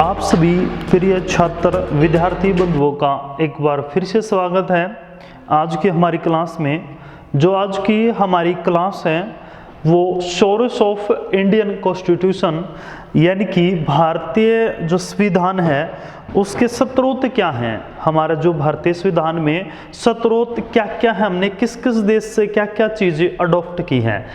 आप सभी प्रिय छात्र विद्यार्थी बंधुओं का एक बार फिर से स्वागत है आज की हमारी क्लास में। जो आज की हमारी क्लास है वो सोर्स ऑफ इंडियन कॉन्स्टिट्यूशन यानी कि भारतीय जो संविधान है उसके स्रोत क्या हैं। हमारा जो भारतीय संविधान में स्रोत क्या क्या है, हमने किस किस देश से क्या क्या चीज़ें अडॉप्ट की हैं।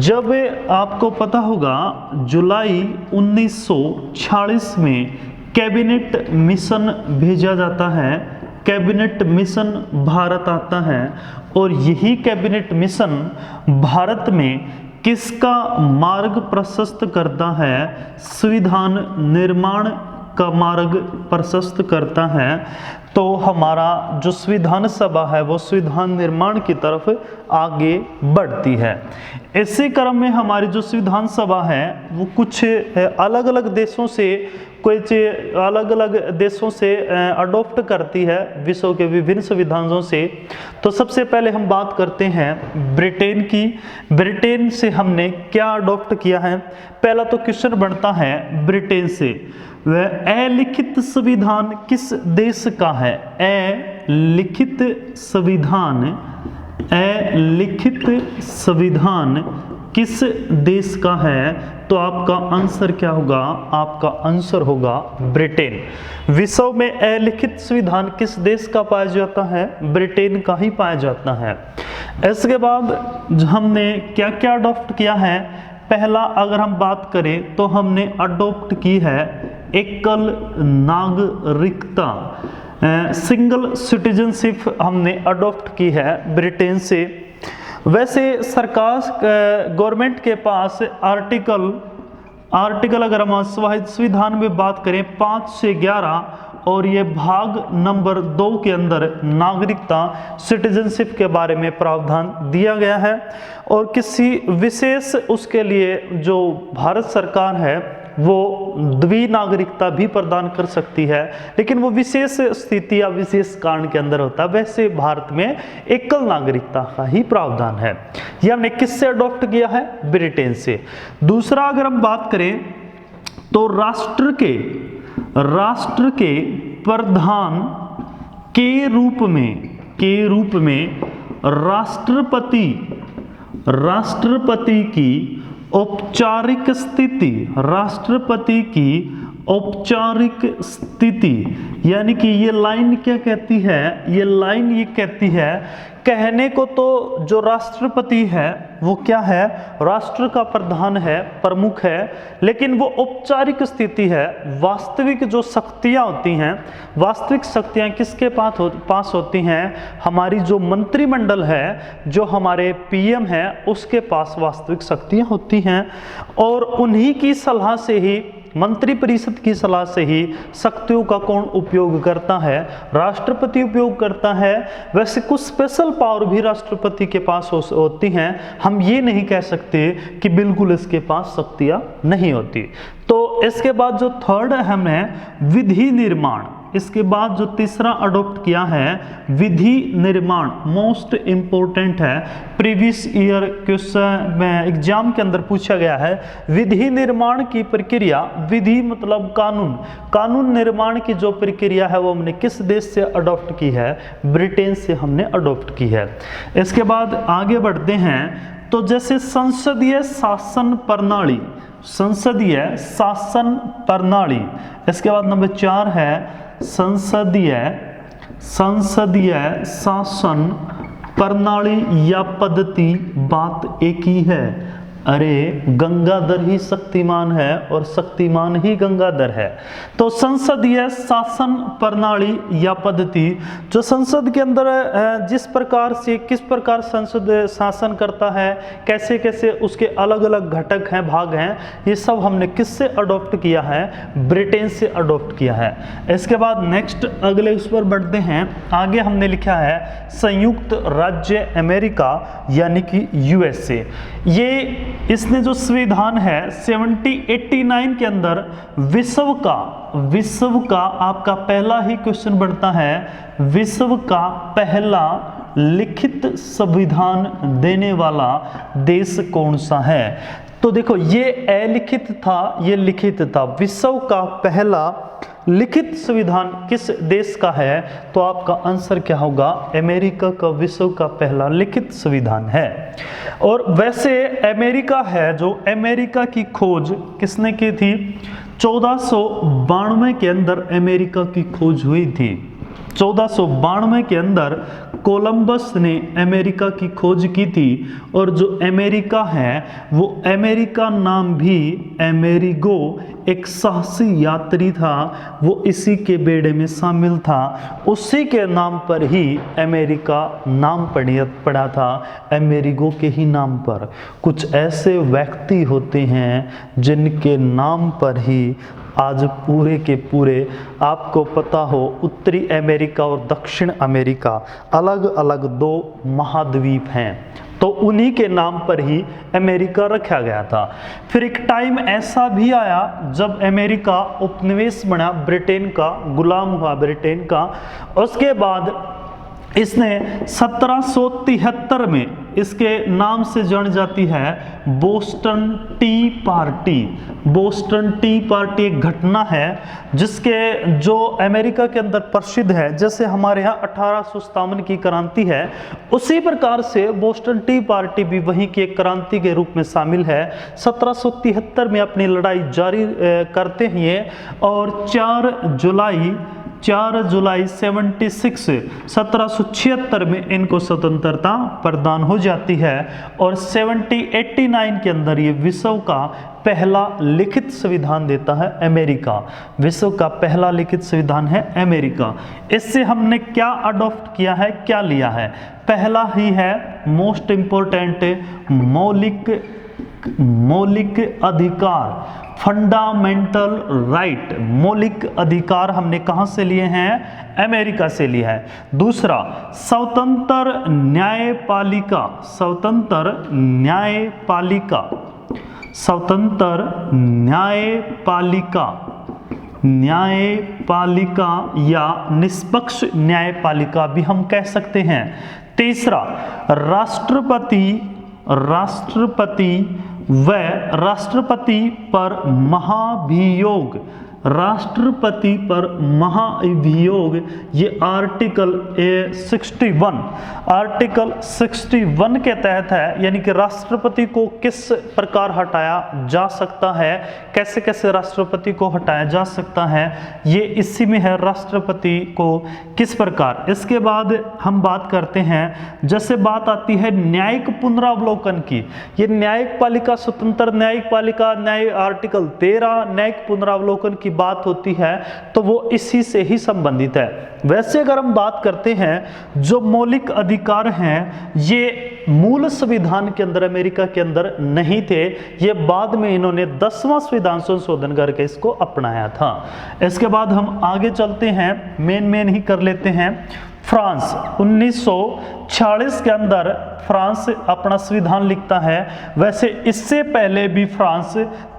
जब आपको पता होगा जुलाई 1946 में कैबिनेट मिशन भेजा जाता है, कैबिनेट मिशन भारत आता है और यही कैबिनेट मिशन भारत में किसका मार्ग प्रशस्त करता है, संविधान निर्माण का मार्ग प्रशस्त करता है। तो हमारा जो संविधान सभा है वो संविधान निर्माण की तरफ आगे बढ़ती है। इसी क्रम में हमारी जो संविधान सभा है वो कुछ अलग अलग देशों से अडॉप्ट करती है विश्व के विभिन्न संविधानों से। तो सबसे पहले हम बात करते हैं ब्रिटेन की। ब्रिटेन से हमने क्या अडॉप्ट किया है। पहला तो क्वेश्चन बनता है ब्रिटेन से, वह अलिखित संविधान किस देश का है। अलिखित संविधान, अलिखित संविधान किस देश का है। तो आपका आंसर क्या होगा, आपका आंसर होगा ब्रिटेन। विश्व में अलिखित संविधान किस देश का पाया जाता है, ब्रिटेन का ही पाया जाता है। इसके बाद हमने क्या क्या अडॉप्ट किया है। पहला अगर हम बात करें तो हमने अडॉप्ट की है एकल नागरिकता, सिंगल सिटीजनशिप हमने अडॉप्ट की है ब्रिटेन से। वैसे सरकार गवर्नमेंट के पास आर्टिकल अगर हम संविधान में बात करें 5 से 11 और ये भाग नंबर 2 के अंदर नागरिकता सिटीजनशिप के बारे में प्रावधान दिया गया है। और किसी विशेष उसके लिए जो भारत सरकार है वो द्विनागरिकता भी प्रदान कर सकती है, लेकिन वो विशेष स्थिति या विशेष कारण के अंदर होता है। वैसे भारत में एकल नागरिकता का ही प्रावधान है। यह हमने किससे अडॉप्ट किया है, ब्रिटेन से। दूसरा अगर हम बात करें तो राष्ट्र के प्रधान के रूप में राष्ट्रपति की औपचारिक स्थिति, राष्ट्रपति की औपचारिक स्थिति यानी कि ये लाइन क्या कहती है, ये लाइन ये कहती है, कहने को तो जो राष्ट्रपति है वो क्या है, राष्ट्र का प्रधान है, प्रमुख है, लेकिन वो औपचारिक स्थिति है। वास्तविक जो शक्तियां होती हैं, वास्तविक शक्तियां किसके पास होती हैं, हमारी जो मंत्रिमंडल है, जो हमारे पीएम है उसके पास वास्तविक शक्तियां होती हैं। और उन्हीं की सलाह से ही, मंत्रिपरिषद की सलाह से ही शक्तियों का कौन उपयोग करता है, राष्ट्रपति उपयोग करता है। वैसे कुछ स्पेशल पावर भी राष्ट्रपति के पास होती हैं, हम ये नहीं कह सकते कि बिल्कुल इसके पास शक्तियां नहीं होती। तो इसके बाद जो थर्ड है हमने विधि निर्माण, इसके बाद जो तीसरा अडॉप्ट किया है विधि निर्माण, मोस्ट इंपोर्टेंट है, प्रीवियस ईयर क्वेश्चन में एग्जाम के अंदर पूछा गया है। विधि निर्माण की प्रक्रिया, विधि मतलब कानून, कानून निर्माण की जो प्रक्रिया है वो हमने किस देश से अडॉप्ट की है, ब्रिटेन से हमने अडॉप्ट की है। इसके बाद आगे बढ़ते हैं तो जैसे संसदीय शासन प्रणाली, संसदीय शासन प्रणाली। इसके बाद नंबर 4 है संसदीय शासन प्रणाली या पद्धति, बात एक ही है। अरे गंगाधर ही शक्तिमान है और शक्तिमान ही गंगाधर है। तो संसदीय शासन प्रणाली या पद्धति, जो संसद के अंदर जिस प्रकार से किस प्रकार संसद शासन करता है, कैसे कैसे उसके अलग अलग घटक हैं, भाग हैं, ये सब हमने किससे अडॉप्ट किया है, ब्रिटेन से अडॉप्ट किया है। इसके बाद नेक्स्ट अगले उस पर बढ़ते हैं। आगे हमने लिखा है संयुक्त राज्य अमेरिका यानी कि यूएसए। ये इसने जो संविधान है 1789 के अंदर विश्व का आपका पहला ही क्वेश्चन बनता है, विश्व का पहला लिखित संविधान देने वाला देश कौन सा है। तो देखो ये अलिखित था, ये लिखित था। विश्व का पहला लिखित संविधान किस देश का है? तो आपका आंसर क्या होगा? अमेरिका का विश्व का पहला लिखित संविधान है। और वैसे अमेरिका है, जो अमेरिका की खोज किसने की थी? 1492 के अंदर अमेरिका की खोज हुई थी। 1492 के अंदर कोलंबस ने अमेरिका की खोज की थी। और जो अमेरिका है वो अमेरिका नाम भी अमेरिगो, एक साहसी यात्री था, वो इसी के बेड़े में शामिल था। उसी के नाम पर ही अमेरिका नाम पड़ा था, अमेरिगो के ही नाम पर। कुछ ऐसे व्यक्ति होते हैं जिनके नाम पर ही आज पूरे के पूरे, आपको पता हो, उत्तरी अमेरिका और दक्षिण अमेरिका अलग अलग दो महाद्वीप हैं, तो उन्हीं के नाम पर ही अमेरिका रखा गया था। फिर एक टाइम ऐसा भी आया जब अमेरिका उपनिवेश बना, ब्रिटेन का गुलाम हुआ, ब्रिटेन का। उसके बाद इसने 1773 में, इसके नाम से जानी जाती है Boston T party. Boston T party एक घटना है जिसके जो अमेरिका के अंदर प्रसिद्ध है। जैसे हमारे यहाँ 1857 की क्रांति है, उसी प्रकार से बोस्टन टी पार्टी भी वहीं की एक क्रांति के रूप में शामिल है। 1773 में अपनी लड़ाई जारी करते हैं और 4 जुलाई 1776 में इनको स्वतंत्रता प्रदान हो जाती है। और 1789 के अंदर ये विश्व का पहला लिखित संविधान देता है अमेरिका। विश्व का पहला लिखित संविधान है अमेरिका। इससे हमने क्या अडॉप्ट किया है, क्या लिया है? पहला ही है मोस्ट इंपॉर्टेंट, मौलिक अधिकार, फंडामेंटल राइट। मौलिक अधिकार हमने कहां से लिए हैं? अमेरिका से लिया है। दूसरा, स्वतंत्र न्यायपालिका, स्वतंत्र न्यायपालिका, स्वतंत्र न्यायपालिका, न्यायपालिका या निष्पक्ष न्यायपालिका भी हम कह सकते हैं। तीसरा, राष्ट्रपति पर महाभियोग, राष्ट्रपति पर महाभियोग, ये आर्टिकल 61 के तहत है। यानी कि राष्ट्रपति को किस प्रकार हटाया जा सकता है, कैसे कैसे राष्ट्रपति को हटाया जा सकता है, ये इसी में है, राष्ट्रपति को किस प्रकार। इसके बाद हम बात करते हैं, जैसे बात आती है न्यायिक पुनरावलोकन की। ये न्यायिक पालिका, स्वतंत्र न्यायिक पालिका, न्याय आर्टिकल 13 न्यायिक पुनरावलोकन की बात होती है, तो वो इसी से ही संबंधित है। वैसे अगर हम बात करते हैं, जो मौलिक अधिकार हैं, ये मूल संविधान के अंदर, अमेरिका के अंदर नहीं थे। ये बाद में इन्होंने 10वां संविधान संशोधन करके इसको अपनाया था। इसके बाद हम आगे चलते हैं, मेन ही कर लेते हैं। फ्रांस 1946 के अंदर फ्रांस अपना संविधान लिखता है। वैसे इससे पहले भी फ्रांस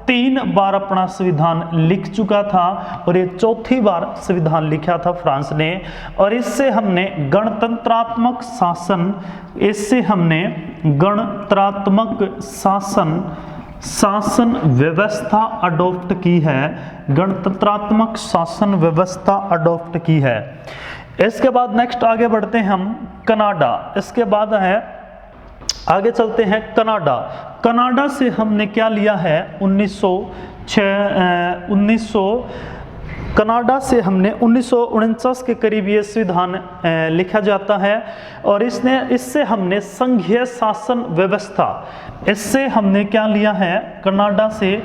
3 बार अपना संविधान लिख चुका था और ये 4थी बार संविधान लिखा था फ्रांस ने। और इससे हमने गणतंत्रात्मक शासन, शासन व्यवस्था अडॉप्ट की है। गणतंत्रात्मक शासन व्यवस्था अडॉप्ट की है। इसके बाद नेक्स्ट आगे बढ़ते हैं हम, कनाडा। इसके बाद है, आगे चलते हैं कनाडा। कनाडा से हमने क्या लिया है? 1900 कनाडा से हमने 1949 के करीब ये संविधान लिखा जाता है। और इससे हमने संघीय शासन व्यवस्था, इससे हमने क्या लिया है? कनाडा से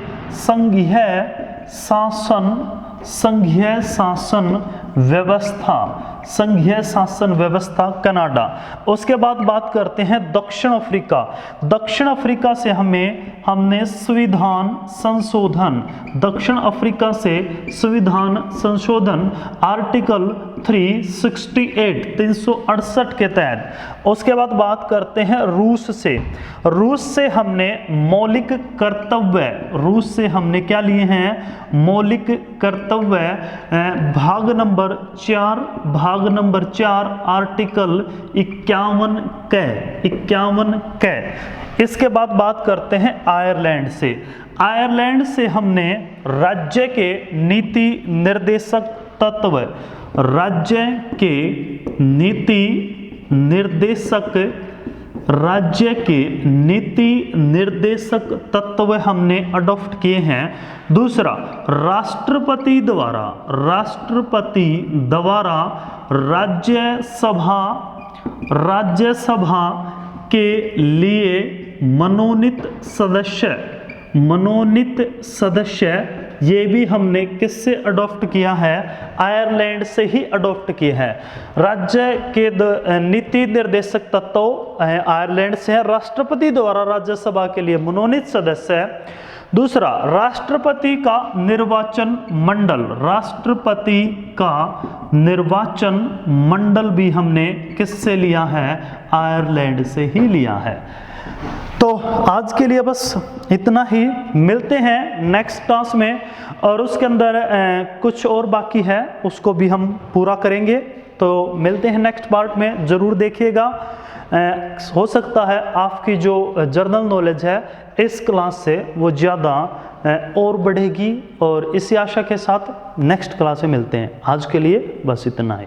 संघीय शासन व्यवस्था कनाडा। उसके बाद बात करते हैं दक्षिण अफ्रीका। दक्षिण अफ्रीका से हमने संविधान संशोधन, दक्षिण अफ्रीका से संविधान संशोधन आर्टिकल 368 के तहत। उसके बाद बात करते हैं रूस से। रूस से हमने मौलिक कर्तव्य, रूस से हमने क्या लिए हैं? मौलिक कर्तव्य भाग नंबर नंबर 4 भाग नंबर 4 आर्टिकल 51 कै। इसके बाद बात करते हैं आयरलैंड से। आयरलैंड से हमने राज्य के नीति निर्देशक तत्व, राज्य के नीति निर्देशक तत्व हमने अडॉप्ट किए हैं। दूसरा, राष्ट्रपति द्वारा राज्यसभा के लिए मनोनीत सदस्य ये भी हमने किससे अडॉप्ट किया है? आयरलैंड से ही अडॉप्ट किया है। राज्य के नीति निर्देशक तत्व आयरलैंड से है। राष्ट्रपति द्वारा राज्यसभा के लिए मनोनीत सदस्य है। दूसरा, राष्ट्रपति का निर्वाचन मंडल भी हमने किससे लिया है? आयरलैंड से ही लिया है। तो आज के लिए बस इतना ही। मिलते हैं नेक्स्ट क्लास में, और उसके अंदर कुछ और बाकी है, उसको भी हम पूरा करेंगे। तो मिलते हैं नेक्स्ट पार्ट में, ज़रूर देखिएगा। हो सकता है आपकी जो जनरल नॉलेज है इस क्लास से वो ज़्यादा और बढ़ेगी, और इसी आशा के साथ नेक्स्ट क्लास में मिलते हैं। आज के लिए बस इतना ही।